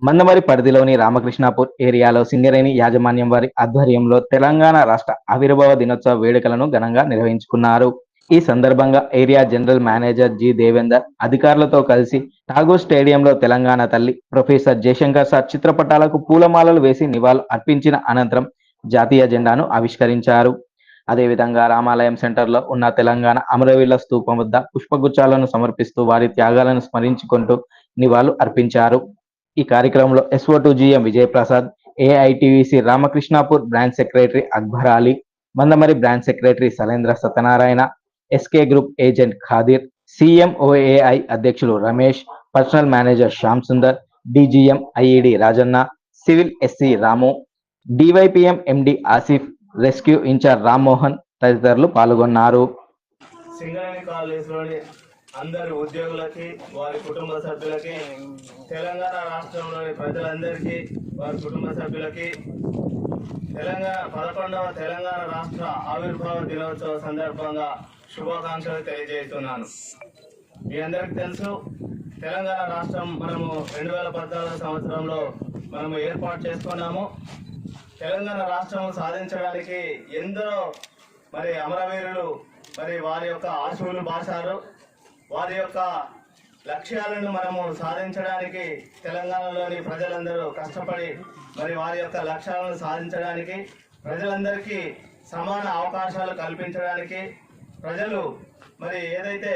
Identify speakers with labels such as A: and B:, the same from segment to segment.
A: మందమరి పరిధిలోని రామకృష్ణాపూర్ ఏరియాలో సింగరేణి యాజమాన్యం వారి ఆధ్వర్యంలో తెలంగాణ రాష్ట్ర ఆవిర్భావ దినోత్సవ వేడుకలను ఘనంగా నిర్వహించుకున్నారు. ఈ సందర్భంగా area general manager G Devender అధికారులతో కలిసి ఠాగూర్ స్టేడియంలో తెలంగాణ తల్లి ప్రొఫెసర్ జయశంకర్ సార్ చిత్రపటాలకు పూలమాలలు వేసి నివాళులు అర్పించిన అనంతరం జాతీయ జెండాను ఆవిష్కరించారు. అదేవిధంగా రామాలయం సెంటర్లో ఉన్న తెలంగాణ అమరవీరుల స్తూపం వద్ద పుష్పగుచ్చాలను సమర్పిస్తూ వారి త్యాగాలను స్మరించుకుంటూ నివాళులు అర్పించారు. ఈ కార్యక్రమంలో SO2GM Vijayaprasad, AITVC Ramakrishnapur branch secretary Akbar Ali, Mandamarri branch secretary Salendra Satyanarayana, SK group agent Khadir, CMOAI అధ్యక్షులు Ramesh, personal manager Shyam Sundar, DGM IED Rajanna, civil SC Ramu, DYPM MD Asif, rescue incharge Rammohan తదితరులు పాల్గొన్నారు.
B: సింగరేణి కాలేజీలోని అందరి ఉద్యోగులకి, వారి కుటుంబ సభ్యులకి, తెలంగాణ రాష్ట్రంలోని ప్రజలందరికీ, వారి కుటుంబ సభ్యులకి 11వ తెలంగాణ రాష్ట్ర ఆవిర్భావ దినోత్సవ సందర్భంగా శుభాకాంక్షలు తెలియజేస్తున్నాను. మీ అందరికీ తెలుసు, తెలంగాణ రాష్ట్రం మనము 2014 సంవత్సరంలో మనము ఏర్పాటు చేసుకున్నాము. తెలంగాణ రాష్ట్రం సాధించడానికి ఎందరో మరి అమరవీరులు మరి వారి యొక్క ఆశువులు బాశారు. వారి యొక్క లక్ష్యాలను మనము సాధించడానికి తెలంగాణలోని ప్రజలందరూ కష్టపడి మరి వారి యొక్క లక్ష్యాలను సాధించడానికి, ప్రజలందరికీ సమాన అవకాశాలు కల్పించడానికి, ప్రజలు మరి ఏదైతే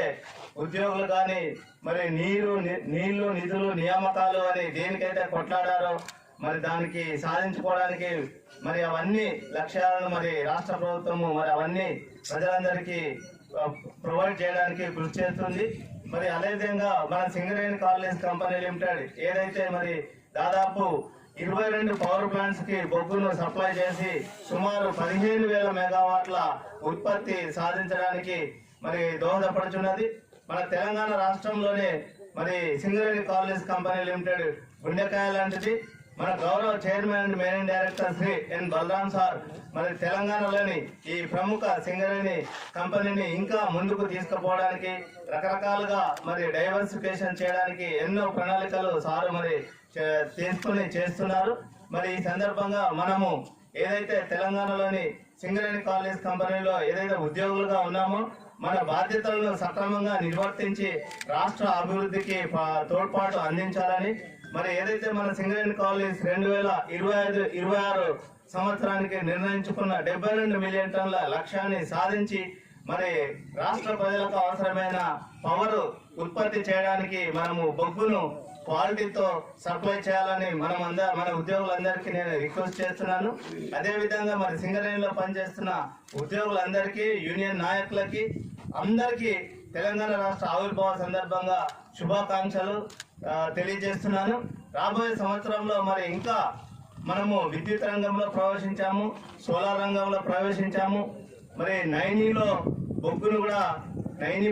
B: ఉద్యోగులు కానీ మరి నీళ్లు నిధులు నియామకాలు అని దేనికైతే కొట్లాడారో మరి దానికి సాధించుకోవడానికి మరి అవన్నీ లక్ష్యాలను మరి రాష్ట్ర ప్రభుత్వము మరి అవన్నీ ప్రజలందరికీ ప్రొవైడ్ చేయడానికి కృషి చేస్తుంది. మరి అదేవిధంగా మన సింగరేణి కాలేజ్ కంపెనీ లిమిటెడ్ ఏదైతే మరి దాదాపు 22 పవర్ ప్లాంట్స్ కి బొగ్గును సప్లై చేసి సుమారు 15,000 మెగావాట్ల ఉత్పత్తి సాధించడానికి మరి దోహదపడుతున్నది. మన తెలంగాణ రాష్ట్రంలోనే మరి సింగరేణి కాలేజ్ కంపెనీ లిమిటెడ్ గుండెకాయ లాంటిది. మన గౌరవ chairman and managing director Shri N Balram sir మరి తెలంగాణలోని ఈ ప్రముఖ సింగరేణి కంపెనీని ఇంకా ముందుకు తీసుకుపోవడానికి, రకరకాలుగా మరి డైవర్సిఫికేషన్ చేయడానికి ఎన్నో ప్రణాళికలు సారు మరి చేస్తున్నారు. మరి ఈ సందర్భంగా మనము ఏదైతే తెలంగాణలోని సింగరేణి కాలేజ్ కంపెనీలో ఏదైతే ఉద్యోగులుగా ఉన్నామో మన బాధ్యతలను సక్రమంగా నిర్వర్తించి రాష్ట్ర అభివృద్ధికి తోడ్పాటు అందించాలని, మరి ఏదైతే మన సింగరేణి కాలేజ్ 2025-26 సంవత్సరానికి నిర్ణయించుకున్న 72 మిలియన్ టన్నుల లక్ష్యాన్ని సాధించి మరి రాష్ట్ర ప్రజలకు అవసరమైన పవర్ ఉత్పత్తి చేయడానికి మనము బొగ్గును క్వాలిటీతో సప్లై చేయాలని మన ఉద్యోగులందరికీ నేను రిక్వెస్ట్ చేస్తున్నాను. అదేవిధంగా మరి సింగరేణిలో పనిచేస్తున్న ఉద్యోగులందరికీ, యూనియన్ నాయకులకి అందరికీ తెలంగాణ రాష్ట్ర ఆవిర్భావ సందర్భంగా శుభాకాంక్షలు తెలియజేస్తున్నాను. రాబోయే సంవత్సరంలో మరి ఇంకా మనము విద్యుత్ రంగంలో ప్రవేశించాము, సోలార్ రంగంలో ప్రవేశించాము. మరి నైనీలో బొగ్గును కూడా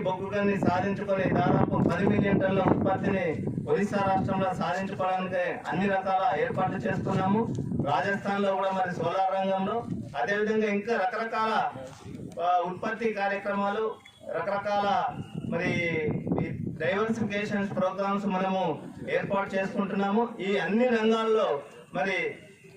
B: బొగ్గు గని సాధించుకొని దాదాపు 10 మిలియన్ టన్నుల ఉత్పత్తిని ఒరిస్సా రాష్ట్రంలో సాధించుకోవడానికి అన్ని రకాల ఏర్పాట్లు చేస్తున్నాము. రాజస్థాన్ లో కూడా మరి సోలార్ రంగంలో, అదేవిధంగా ఇంకా రకరకాల ఉత్పత్తి కార్యక్రమాలు, రకరకాల మరి డైవర్సిఫికేషన్ ప్రోగ్రామ్స్ మనము ఏర్పాటు చేసుకుంటున్నాము. ఈ అన్ని రంగాల్లో మరి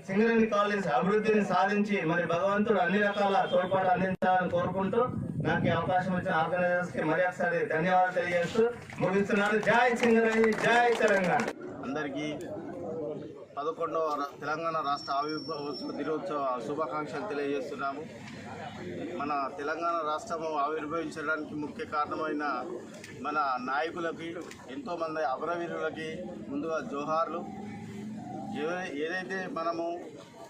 B: సింగరేణి కాలేజ్ అభివృద్ధిని సాధించి మరి భగవంతుడు అన్ని రకాల తోడ్పాటు అందించాలని కోరుకుంటూ నాకు ఈ అవకాశం ఇచ్చిన ఆర్గనైజర్స్ కి మరి ఒకసారి ధన్యవాదాలు తెలియజేస్తూ ముగిస్తున్నాను. జై సింగరేణి, జై తెలంగాణ.
C: అందరికీ 11వ తెలంగాణ రాష్ట్ర ఆవిర్భావ దినోత్సవ శుభాకాంక్షలు తెలియజేస్తున్నాము. మన తెలంగాణ రాష్ట్రం ఆవిర్భవించడానికి ముఖ్య కారణమైన మన నాయకులకి, ఎంతోమంది అమరవీరులకి ముందుగా జోహార్లు. ఏదైతే మనము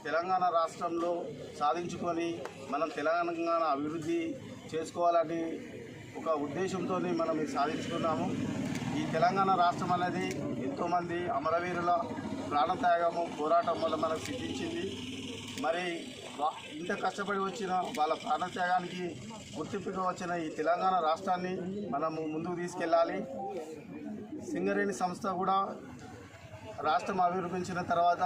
C: తెలంగాణ రాష్ట్రంలో సాధించుకొని మనం తెలంగాణ అభివృద్ధి చేసుకోవాలని ఒక ఉద్దేశంతో మనం ఇది సాధించుకున్నాము. ఈ తెలంగాణ రాష్ట్రం అనేది ఎంతోమంది అమరవీరుల ప్రాణత్యాగము, పోరాటం వల్ల మనకు సిద్ధించింది. మరి ఇంత కష్టపడి వచ్చిన వాళ్ళ ప్రాణత్యాగానికి గుర్తింపుగా వచ్చిన ఈ తెలంగాణ రాష్ట్రాన్ని మనము ముందుకు తీసుకెళ్ళాలి. సింగరేణి సంస్థ కూడా రాష్ట్రం అభివృద్ధించిన తర్వాత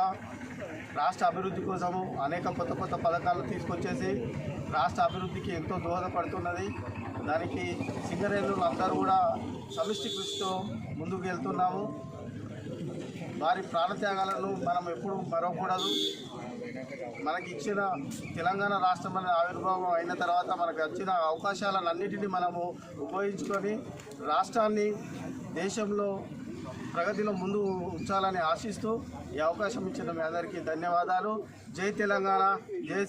C: రాష్ట్ర అభివృద్ధి కోసము అనేక కొత్త కొత్త పథకాలు తీసుకొచ్చేసి రాష్ట్ర అభివృద్ధికి ఎంతో దోహదపడుతున్నది. దానికి సింగరేణులు అందరూ కూడా సమిష్టి కృషితో ముందుకు వెళ్తున్నాము. వారి ప్రాణత్యాగాలను మనం ఎప్పుడు మరవకూడదు. మనకి ఇచ్చిన తెలంగాణ రాష్ట్రం అనే ఆవిర్భావం అయిన తర్వాత మనకు వచ్చిన అవకాశాలన్నింటినీ మనము ఉపయోగించుకొని రాష్ట్రాన్ని దేశంలో ప్రగతిలో ముందు ఉంచాలని ఆశిస్తూ ఈ అవకాశం ఇచ్చిన మీ అందరికీ ధన్యవాదాలు. జై తెలంగాణ, జై